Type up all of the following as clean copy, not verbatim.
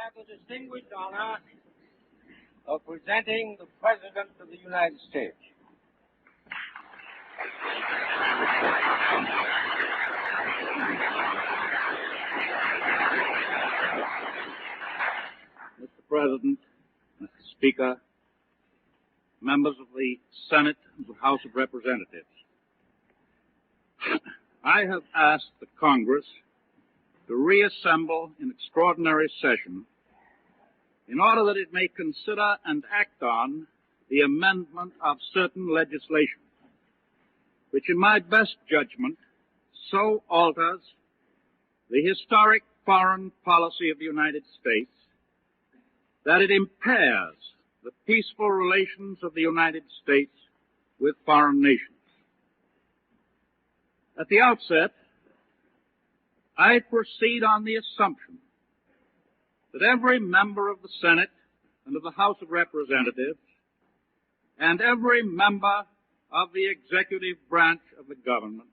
have the distinguished honor of presenting the President of the United States. Mr. President, Mr. Speaker, members of the Senate and the House of Representatives, I have asked the Congress to reassemble in extraordinary session in order that it may consider and act on the amendment of certain legislation, which in my best judgment so alters the historic foreign policy of the United States that it impairs the peaceful relations of the United States with foreign nations. At the outset, I proceed on the assumption that every member of the Senate and of the House of Representatives and every member of the executive branch of the government,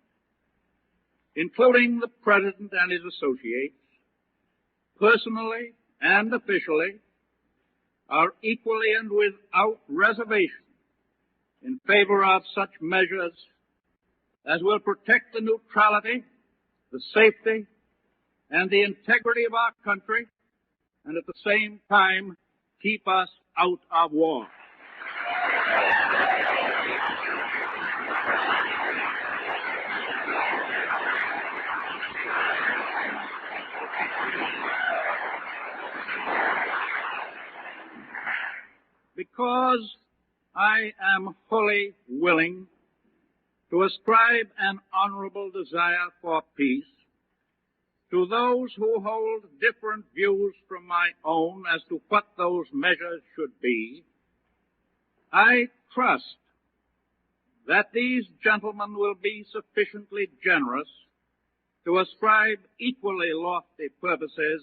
including the President and his associates, personally and officially, are equally and without reservation in favor of such measures as will protect the neutrality, the safety, and the integrity of our country, and at the same time keep us out of war. Because I am wholly willing to ascribe an honorable desire for peace to those who hold different views from my own as to what those measures should be, I trust that these gentlemen will be sufficiently generous to ascribe equally lofty purposes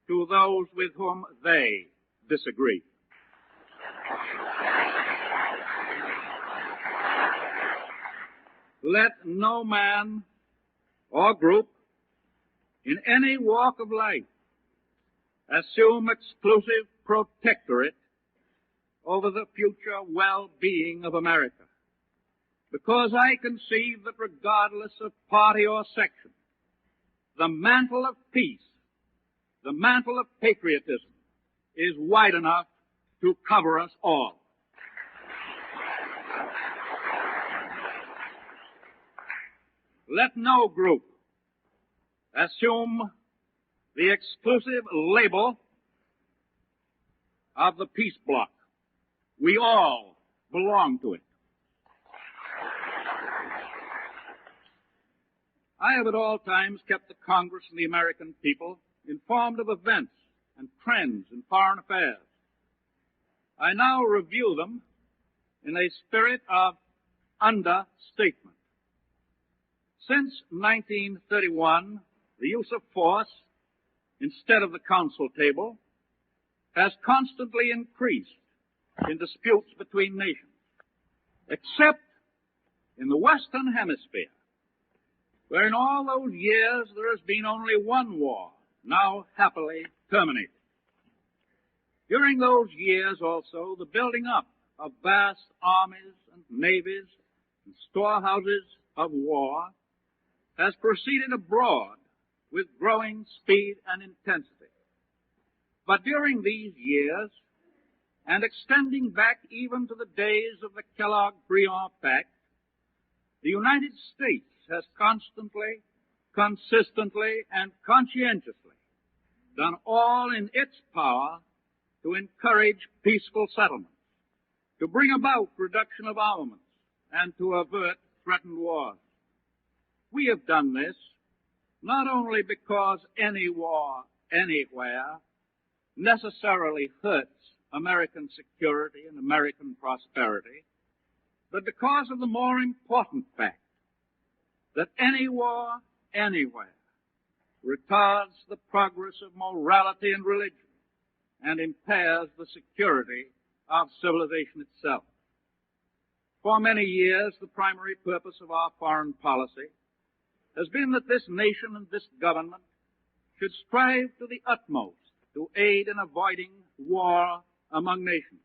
to those with whom they disagree. Let no man or group in any walk of life assume exclusive protectorate over the future well-being of America, because I conceive that regardless of party or section, the mantle of peace, the mantle of patriotism, is wide enough to cover us all. Let no group assume the exclusive label of the peace bloc. We all belong to it. I have at all times kept the Congress and the American people informed of events and trends in foreign affairs. I now review them in a spirit of understatement. Since 1931, the use of force instead of the council table has constantly increased in disputes between nations, except in the Western Hemisphere, where in all those years there has been only one war, now happily terminated. During those years also, the building up of vast armies and navies and storehouses of war has proceeded abroad with growing speed and intensity. But during these years, and extending back even to the days of the Kellogg-Briand Pact, the United States has constantly, consistently, and conscientiously done all in its power to encourage peaceful settlements, to bring about reduction of armaments, and to avert threatened wars. We have done this not only because any war anywhere necessarily hurts American security and American prosperity, but because of the more important fact that any war anywhere retards the progress of morality and religion and impairs the security of civilization itself. For many years, the primary purpose of our foreign policy has been that this nation and this government should strive to the utmost to aid in avoiding war among nations.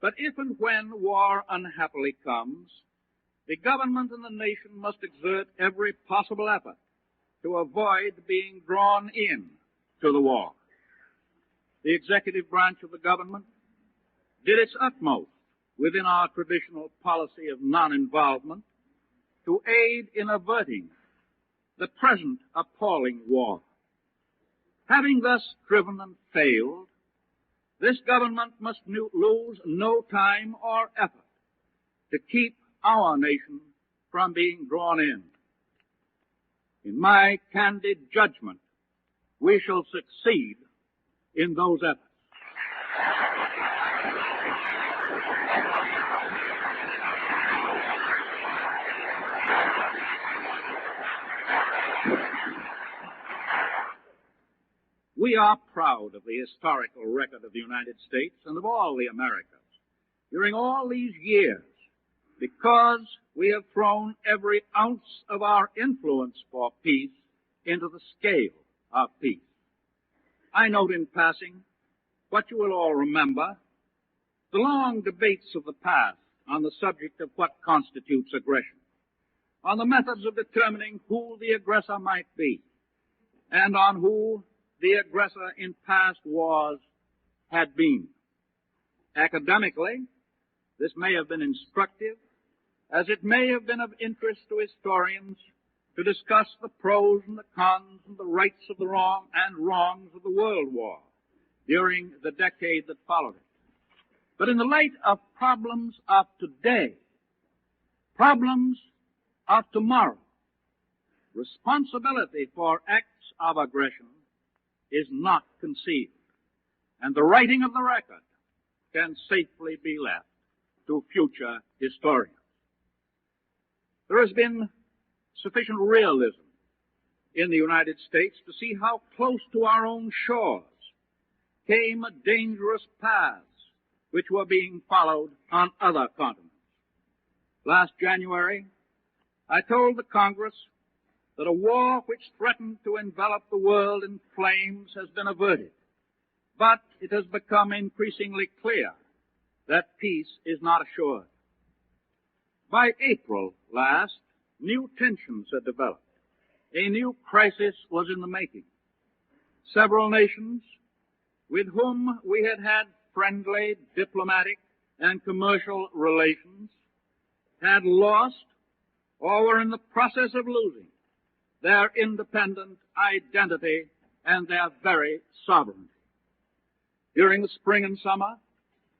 But if and when war unhappily comes, the government and the nation must exert every possible effort to avoid being drawn in to the war. The executive branch of the government did its utmost within our traditional policy of non-involvement to aid in averting the present appalling war. Having thus striven and failed, this government must lose no time or effort to keep our nation from being drawn in. In my candid judgment, we shall succeed in those efforts. We are proud of the historical record of the United States and of all the Americas during all these years because we have thrown every ounce of our influence for peace into the scale of peace. I note in passing what you will all remember, the long debates of the past on the subject of what constitutes aggression, on the methods of determining who the aggressor might be, and on who the aggressor in past wars had been. Academically, this may have been instructive, as it may have been of interest to historians to discuss the pros and the cons and the rights of the wrong and wrongs of the World War during the decade that followed it. But in the light of problems of today, problems of tomorrow, responsibility for acts of aggression is not concealed, and the writing of the record can safely be left to future historians. There has been sufficient realism in the United States to see how close to our own shores came dangerous paths which were being followed on other continents. Last January, I told the Congress that a war which threatened to envelop the world in flames has been averted, but it has become increasingly clear that peace is not assured. By April last, new tensions had developed. A new crisis was in the making. Several nations with whom we had had friendly, diplomatic, and commercial relations had lost or were in the process of losing their independent identity and their very sovereignty. During the spring and summer,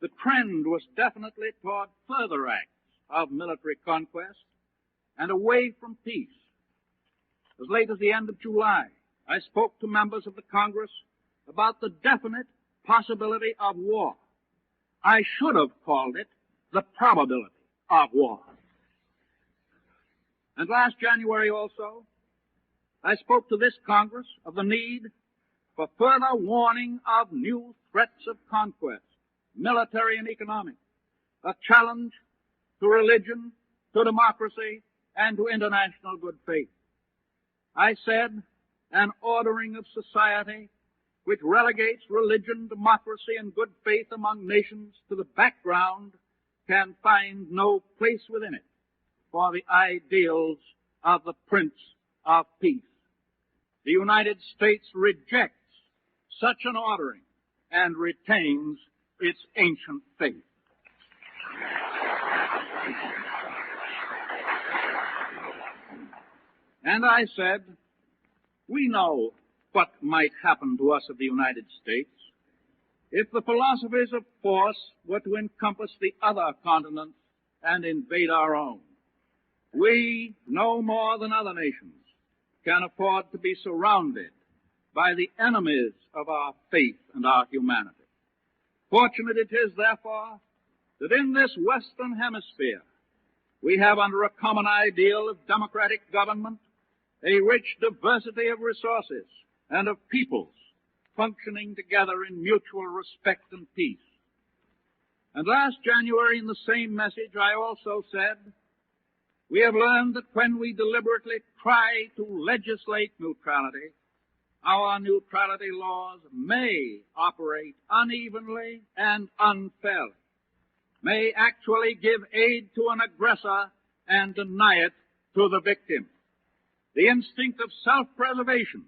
the trend was definitely toward further acts of military conquest and away from peace. As late as the end of July, I spoke to members of the Congress about the definite possibility of war. I should have called it the probability of war. And last January also, I spoke to this Congress of the need for further warning of new threats of conquest, military and economic, a challenge to religion, to democracy, and to international good faith. I said an ordering of society which relegates religion, democracy, and good faith among nations to the background can find no place within it for the ideals of the Prince of Peace. The United States rejects such an ordering and retains its ancient faith. And I said, we know what might happen to us of the United States if the philosophies of force were to encompass the other continents and invade our own. We, no more than other nations, can afford to be surrounded by the enemies of our faith and our humanity. Fortunate it is, therefore, that in this Western Hemisphere we have under a common ideal of democratic government a rich diversity of resources and of peoples functioning together in mutual respect and peace. And last January in the same message I also said, we have learned that when we deliberately try to legislate neutrality, our neutrality laws may operate unevenly and unfairly, may actually give aid to an aggressor and deny it to the victim. The instinct of self-preservation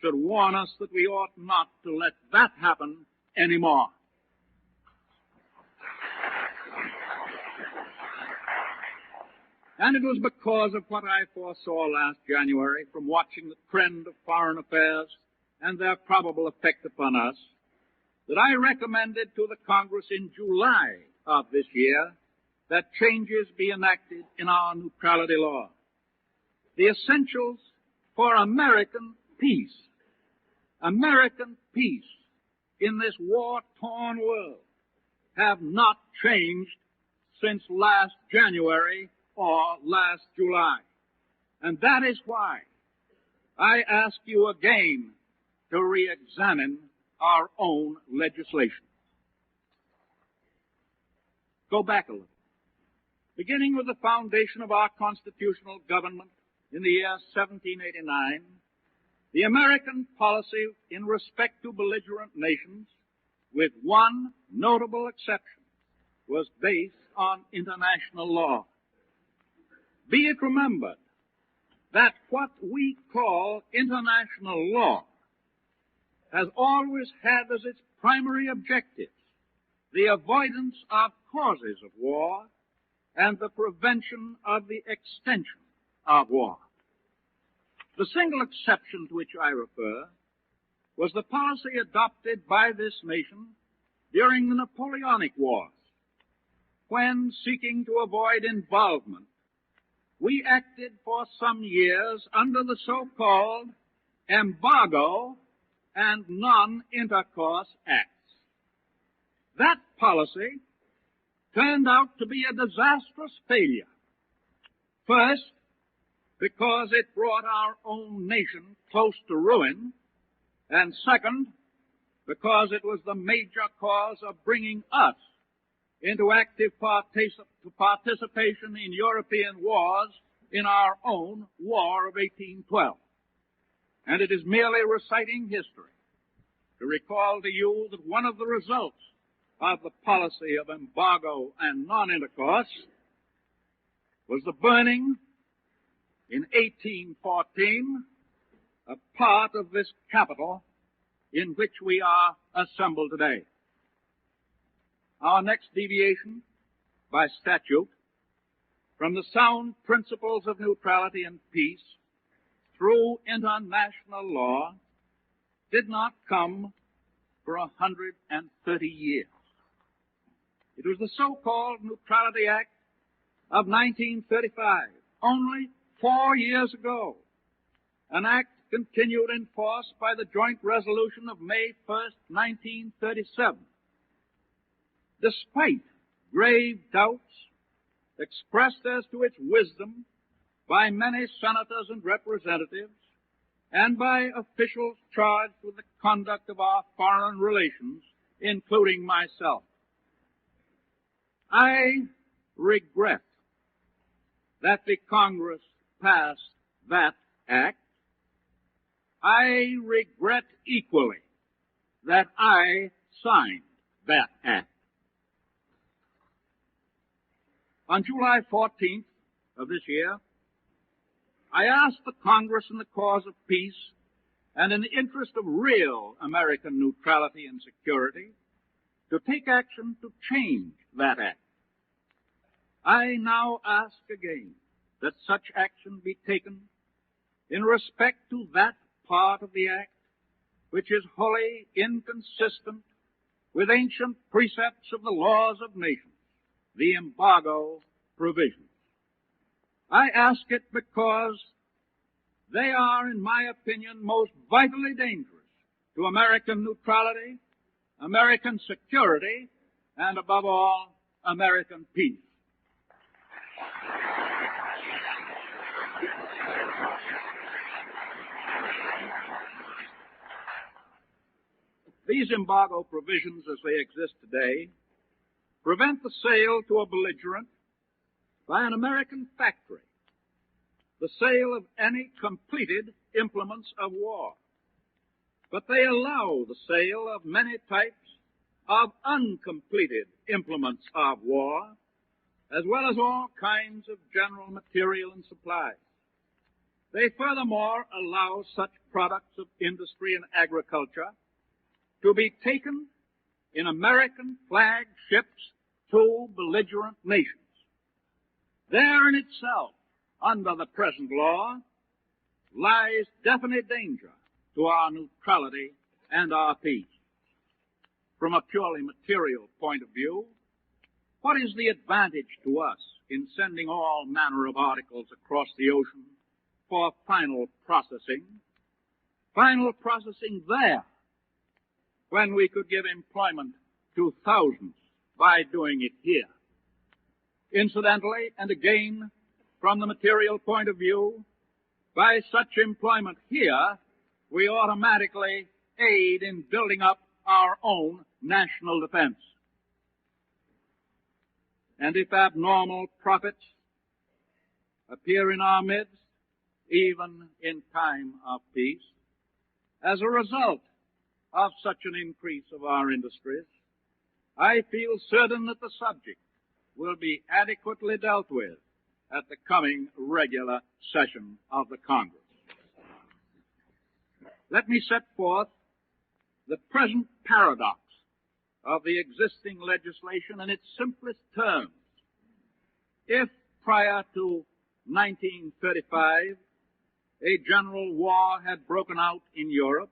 should warn us that we ought not to let that happen anymore. And it was because of what I foresaw last January from watching the trend of foreign affairs and their probable effect upon us that I recommended to the Congress in July of this year that changes be enacted in our neutrality law. The essentials for American peace in this war-torn world have not changed since last January or last July. And that is why I ask you again to re-examine our own legislation. Go back a little. Beginning with the foundation of our constitutional government in the year 1789, the American policy in respect to belligerent nations, with one notable exception, was based on international law. Be it remembered that what we call international law has always had as its primary objectives the avoidance of causes of war and the prevention of the extension of war. The single exception to which I refer was the policy adopted by this nation during the Napoleonic Wars, when, seeking to avoid involvement, we acted for some years under the so-called embargo and non-intercourse acts. That policy turned out to be a disastrous failure. First, because it brought our own nation close to ruin, and second, because it was the major cause of bringing us into active participation in European wars in our own War of 1812. And it is merely reciting history to recall to you that one of the results of the policy of embargo and non-intercourse was the burning in 1814 a part of this capital in which we are assembled today. Our next deviation by statute from the sound principles of neutrality and peace through international law did not come for 130 years. It was the so-called Neutrality Act of 1935, only 4 years ago, an act continued in force by the joint resolution of May 1st, 1937. Despite grave doubts expressed as to its wisdom by many senators and representatives, and by officials charged with the conduct of our foreign relations, including myself. I regret that the Congress passed that act. I regret equally that I signed that act. On July 14th of this year, I asked the Congress in the cause of peace and in the interest of real American neutrality and security to take action to change that act. I now ask again that such action be taken in respect to that part of the act which is wholly inconsistent with ancient precepts of the laws of nations, the embargo provisions. I ask it because they are, in my opinion, most vitally dangerous to American neutrality, American security, and above all, American peace. These embargo provisions, as they exist today, prevent the sale to a belligerent by an American factory the sale of any completed implements of war, but they allow the sale of many types of uncompleted implements of war, as well as all kinds of general material and supplies. They furthermore allow such products of industry and agriculture to be taken in American flagged ships to belligerent nations. There in itself, under the present law, lies definite danger to our neutrality and our peace. From a purely material point of view, what is the advantage to us in sending all manner of articles across the ocean for final processing there, when we could give employment to thousands by doing it here? Incidentally, and again, from the material point of view, by such employment here, we automatically aid in building up our own national defense. And if abnormal profits appear in our midst, even in time of peace, as a result of such an increase of our industries, I feel certain that the subject will be adequately dealt with at the coming regular session of the Congress. Let me set forth the present paradox of the existing legislation in its simplest terms. If prior to 1935 a general war had broken out in Europe,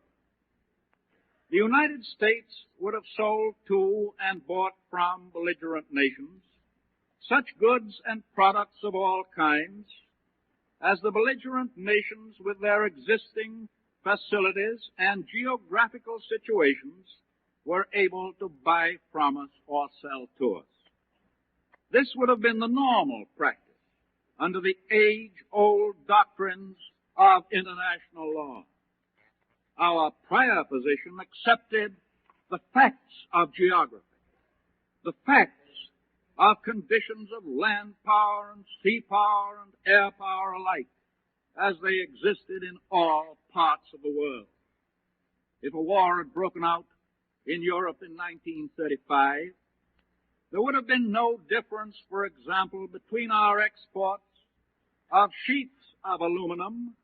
the United States would have sold to and bought from belligerent nations such goods and products of all kinds as the belligerent nations, with their existing facilities and geographical situations, were able to buy from us or sell to us. This would have been the normal practice under the age-old doctrines of international law. Our prior position accepted the facts of geography, the facts of conditions of land power and sea power and air power alike, as they existed in all parts of the world. If a war had broken out in Europe in 1935, there would have been no difference, for example, between our exports of sheets of aluminum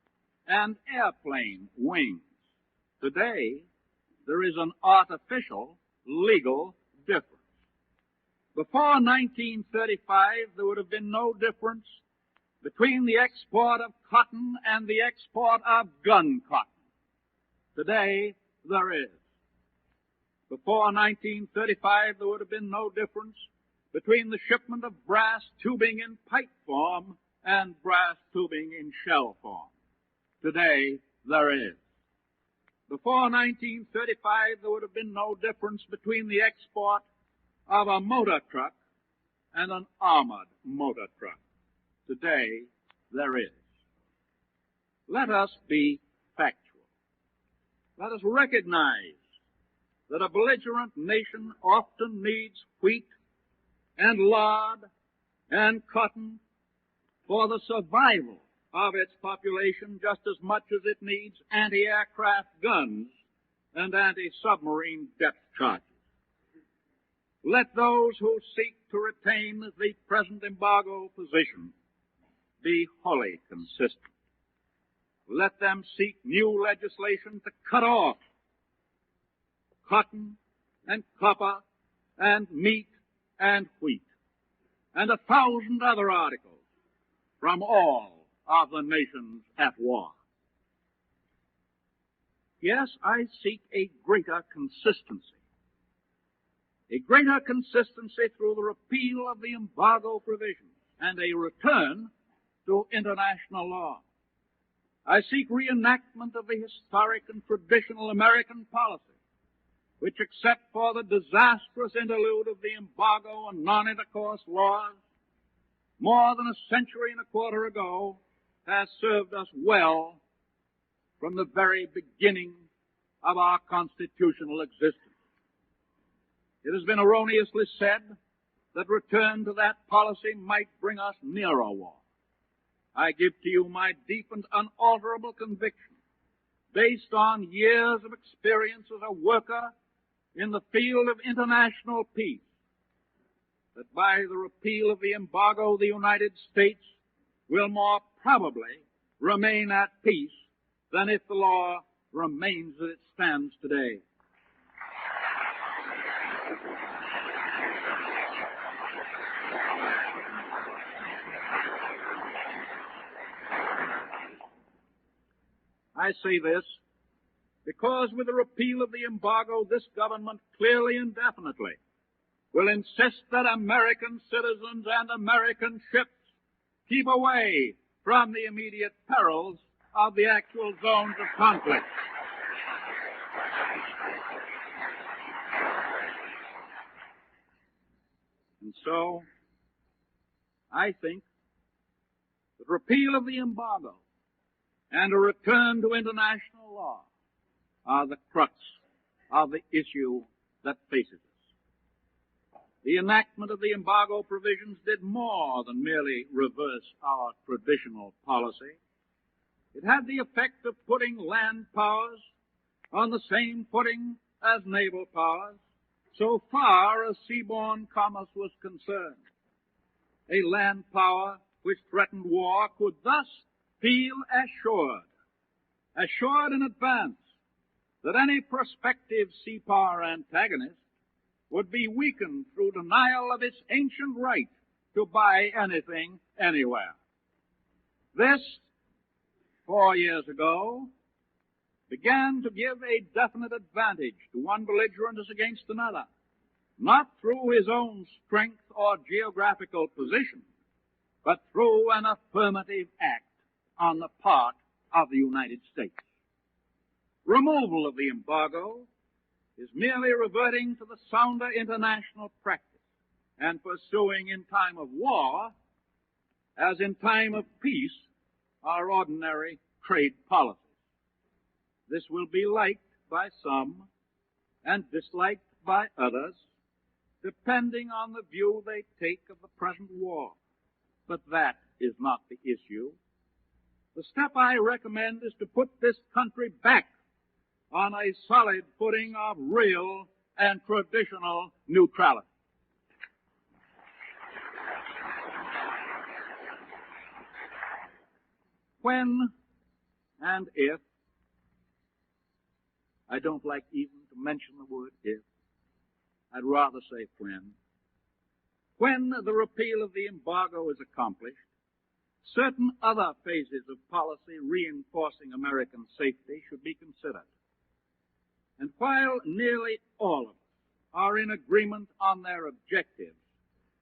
and airplane wings. Today, there is an artificial legal difference. Before 1935, there would have been no difference between the export of cotton and the export of gun cotton. Today, there is. Before 1935, there would have been no difference between the shipment of brass tubing in pipe form and brass tubing in shell form. Today, there is. Before 1935, there would have been no difference between the export of a motor truck and an armored motor truck. Today, there is. Let us be factual. Let us recognize that a belligerent nation often needs wheat and lard and cotton for the survival of its population just as much as it needs anti-aircraft guns and anti-submarine depth charges. Let those who seek to retain the present embargo position be wholly consistent. Let them seek new legislation to cut off cotton and copper and meat and wheat and 1,000 other articles from all of the nations at war. Yes, I seek a greater consistency. A greater consistency through the repeal of the embargo provisions and a return to international law. I seek reenactment of the historic and traditional American policy, which, except for the disastrous interlude of the embargo and non-intercourse laws, more than a century and a quarter ago, has served us well from the very beginning of our constitutional existence. It has been erroneously said that return to that policy might bring us nearer war. I give to you my deep and unalterable conviction based on years of experience as a worker in the field of international peace, that by the repeal of the embargo, the United States will more probably remain at peace than if the law remains as it stands today. I say this because with the repeal of the embargo, this government clearly and definitely will insist that American citizens and American ships keep away from the immediate perils of the actual zones of conflict. And so, I think that repeal of the embargo and a return to international law are the crux of the issue that faces us. The enactment of the embargo provisions did more than merely reverse our traditional policy. It had the effect of putting land powers on the same footing as naval powers, so far as seaborne commerce was concerned. A land power which threatened war could thus feel assured in advance that any prospective sea power antagonist would be weakened through denial of its ancient right to buy anything anywhere. This, 4 years ago, began to give a definite advantage to one belligerent as against another, not through his own strength or geographical position, but through an affirmative act on the part of the United States. Removal of the embargo is merely reverting to the sounder international practice and pursuing in time of war, as in time of peace, our ordinary trade policies. This will be liked by some and disliked by others, depending on the view they take of the present war. But that is not the issue. The step I recommend is to put this country back on a solid footing of real and traditional neutrality. When and if, I don't like even to mention the word if, I'd rather say when the repeal of the embargo is accomplished, certain other phases of policy reinforcing American safety should be considered. And while nearly all of us are in agreement on their objectives,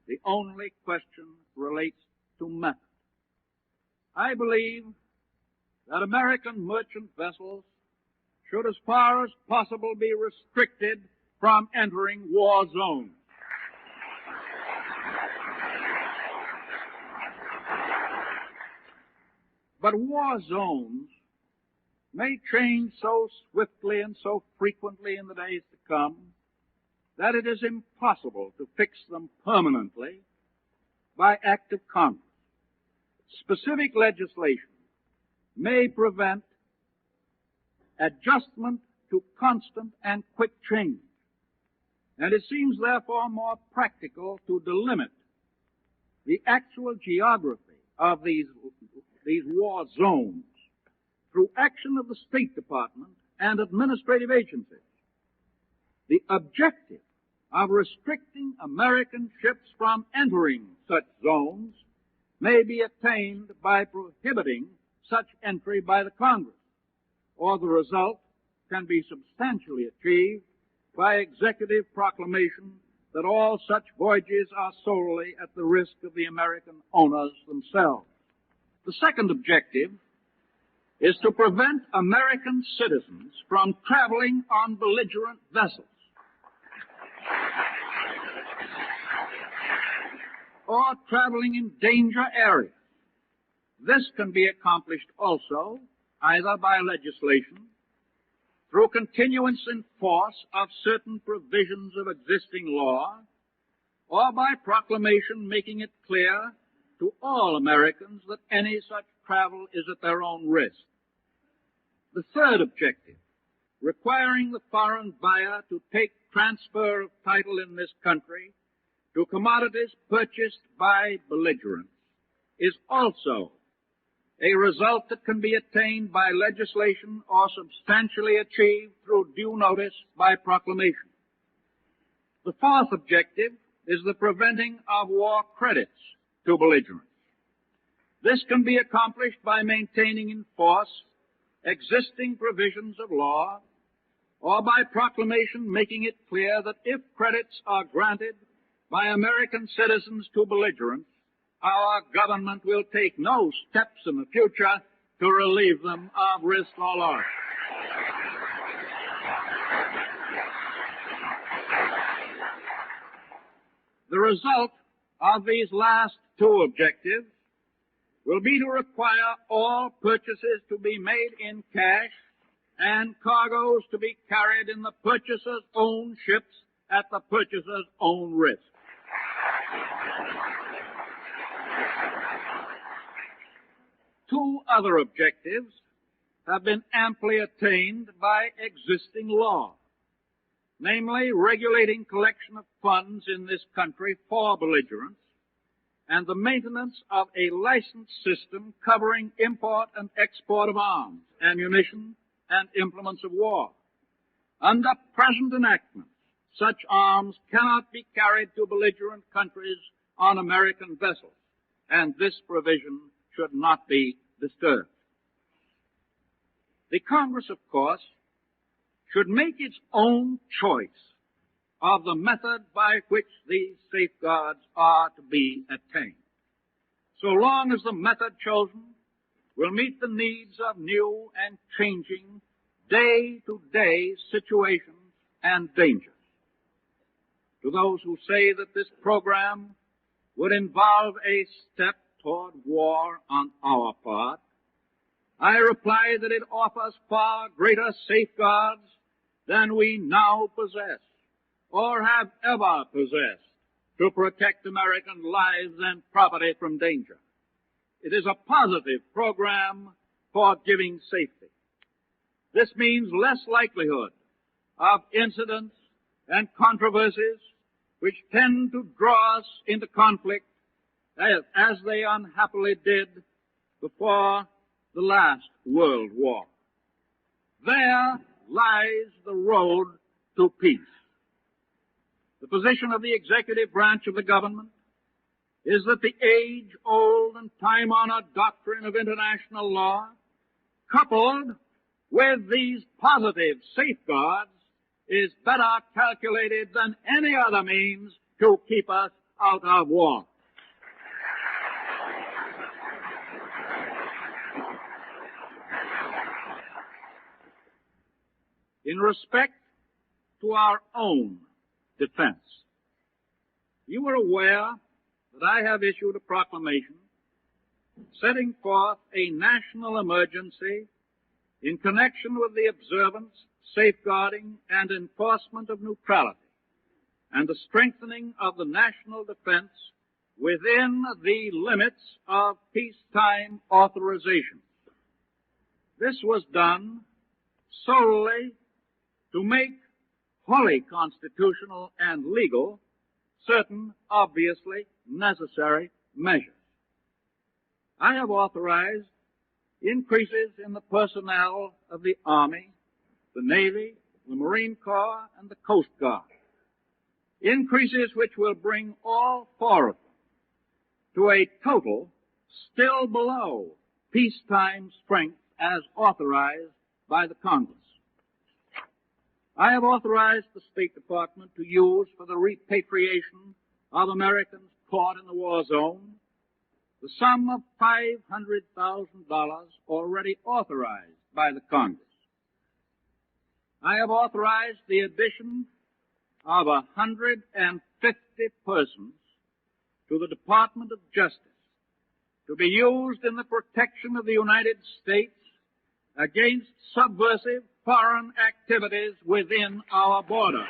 the only question relates to method. I believe that American merchant vessels should, as far as possible, be restricted from entering war zones. But war zones may change so swiftly and so frequently in the days to come that it is impossible to fix them permanently by act of Congress. Specific legislation may prevent adjustment to constant and quick change, and it seems therefore more practical to delimit the actual geography of these war zones through action of the State Department and administrative agencies. The objective of restricting American ships from entering such zones may be attained by prohibiting such entry by the Congress, or the result can be substantially achieved by executive proclamation that all such voyages are solely at the risk of the American owners themselves. The second objective is to prevent American citizens from traveling on belligerent vessels or traveling in danger areas. This can be accomplished also either by legislation, through continuance in force of certain provisions of existing law, or by proclamation making it clear to all Americans that any such travel is at their own risk. The third objective, requiring the foreign buyer to take transfer of title in this country to commodities purchased by belligerents, is also a result that can be attained by legislation or substantially achieved through due notice by proclamation. The fourth objective is the preventing of war credits to belligerents. This can be accomplished by maintaining in force existing provisions of law, or by proclamation making it clear that if credits are granted by American citizens to belligerents, our government will take no steps in the future to relieve them of risk or loss. The result of these last two objectives will be to require all purchases to be made in cash and cargoes to be carried in the purchaser's own ships at the purchaser's own risk. Two other objectives have been amply attained by existing law, namely regulating collection of funds in this country for belligerents and the maintenance of a licensed system covering import and export of arms, ammunition, and implements of war. Under present enactments, such arms cannot be carried to belligerent countries on American vessels, and this provision should not be disturbed. The Congress, of course, should make its own choice of the method by which these safeguards are to be attained, so long as the method chosen will meet the needs of new and changing day-to-day situations and dangers. To those who say that this program would involve a step toward war on our part, I reply that it offers far greater safeguards than we now possess or have ever possessed to protect American lives and property from danger. It is a positive program for giving safety. This means less likelihood of incidents and controversies which tend to draw us into conflict as they unhappily did before the last World War. There lies the road to peace. The position of the executive branch of the government is that the age-old and time-honored doctrine of international law, coupled with these positive safeguards, is better calculated than any other means to keep us out of war. In respect to our own defense, you are aware that I have issued a proclamation setting forth a national emergency in connection with the observance, safeguarding, and enforcement of neutrality, and the strengthening of the national defense within the limits of peacetime authorization. This was done solely to make wholly constitutional and legal certain obviously necessary measures. I have authorized increases in the personnel of the Army, the Navy, the Marine Corps, and the Coast Guard. Increases which will bring all four of them to a total still below peacetime strength as authorized by the Congress. I have authorized the State Department to use for the repatriation of Americans caught in the war zone the sum of $500,000 already authorized by the Congress. I have authorized the addition of 150 persons to the Department of Justice to be used in the protection of the United States against subversive foreign activities within our border.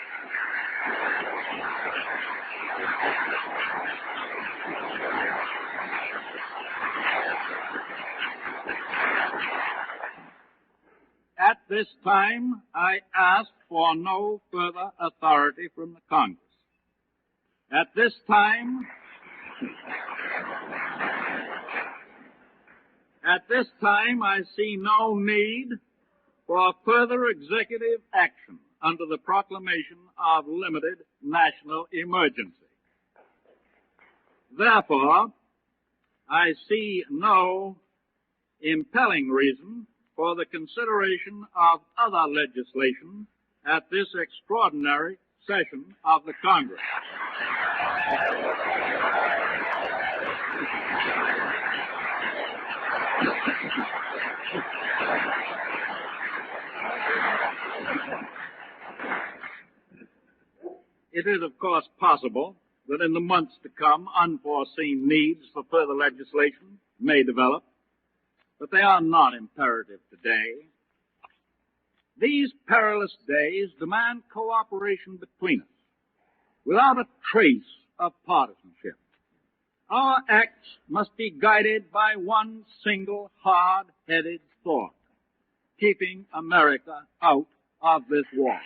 At this time, I ask for no further authority from the Congress. At this time, I see no need for further executive action under the proclamation of limited national emergency. Therefore, I see no impelling reason for the consideration of other legislation at this extraordinary session of the Congress. It is, of course, possible that in the months to come, unforeseen needs for further legislation may develop, but they are not imperative today. These perilous days demand cooperation between us, without a trace of partisanship. Our acts must be guided by one single hard-headed thought: keeping America out of this war.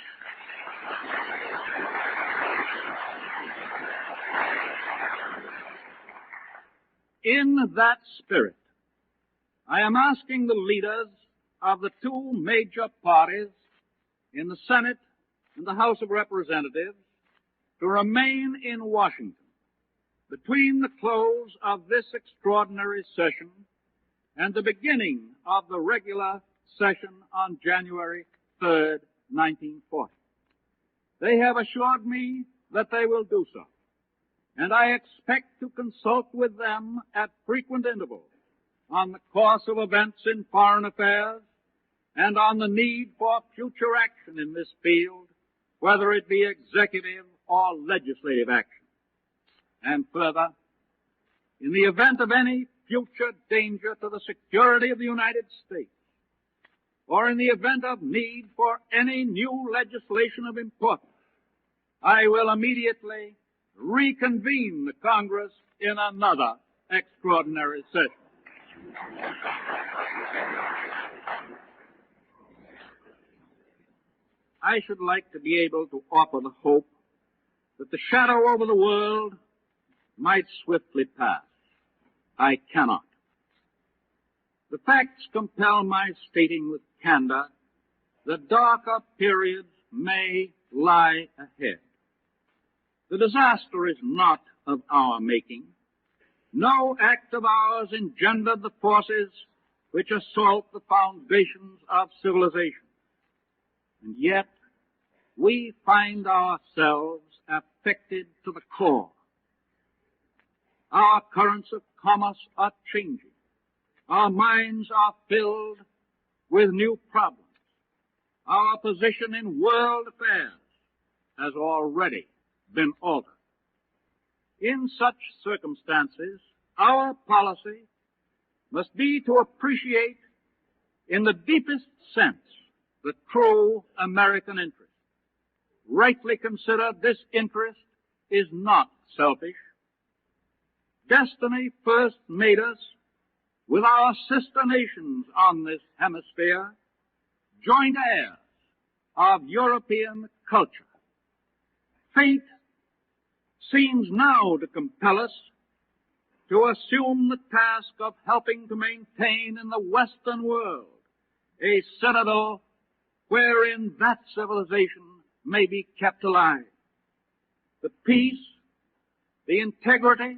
In that spirit, I am asking the leaders of the two major parties in the Senate and the House of Representatives to remain in Washington between the close of this extraordinary session and the beginning of the regular session on January 3rd, 1940. They have assured me that they will do so, and I expect to consult with them at frequent intervals on the course of events in foreign affairs and on the need for future action in this field, whether it be executive or legislative action. And further, in the event of any future danger to the security of the United States, or in the event of need for any new legislation of importance, I will immediately reconvene the Congress in another extraordinary session. I should like to be able to offer the hope that the shadow over the world might swiftly pass. I cannot. The facts compel my stating with candor that darker periods may lie ahead. The disaster is not of our making. No act of ours engendered the forces which assault the foundations of civilization. And yet, we find ourselves affected to the core. Our currents of commerce are changing. Our minds are filled with new problems. Our position in world affairs has already been altered. In such circumstances, our policy must be to appreciate in the deepest sense the true American interest. Rightly consider this interest is not selfish. Destiny first made us, with our sister nations on this hemisphere, joint heirs of European culture. Fate seems now to compel us to assume the task of helping to maintain in the Western world a citadel wherein that civilization may be kept alive. The peace, the integrity,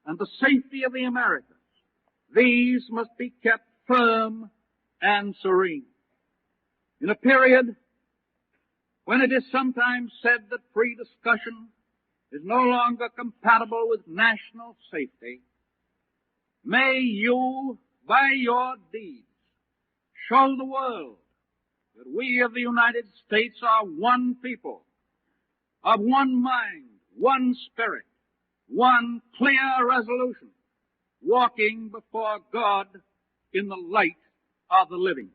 and the safety of the Americas, these must be kept firm and serene. In a period when it is sometimes said that free discussion is no longer compatible with national safety, may you, by your deeds, show the world that we of the United States are one people, of one mind, one spirit, one clear resolution, walking before God in the light of the living.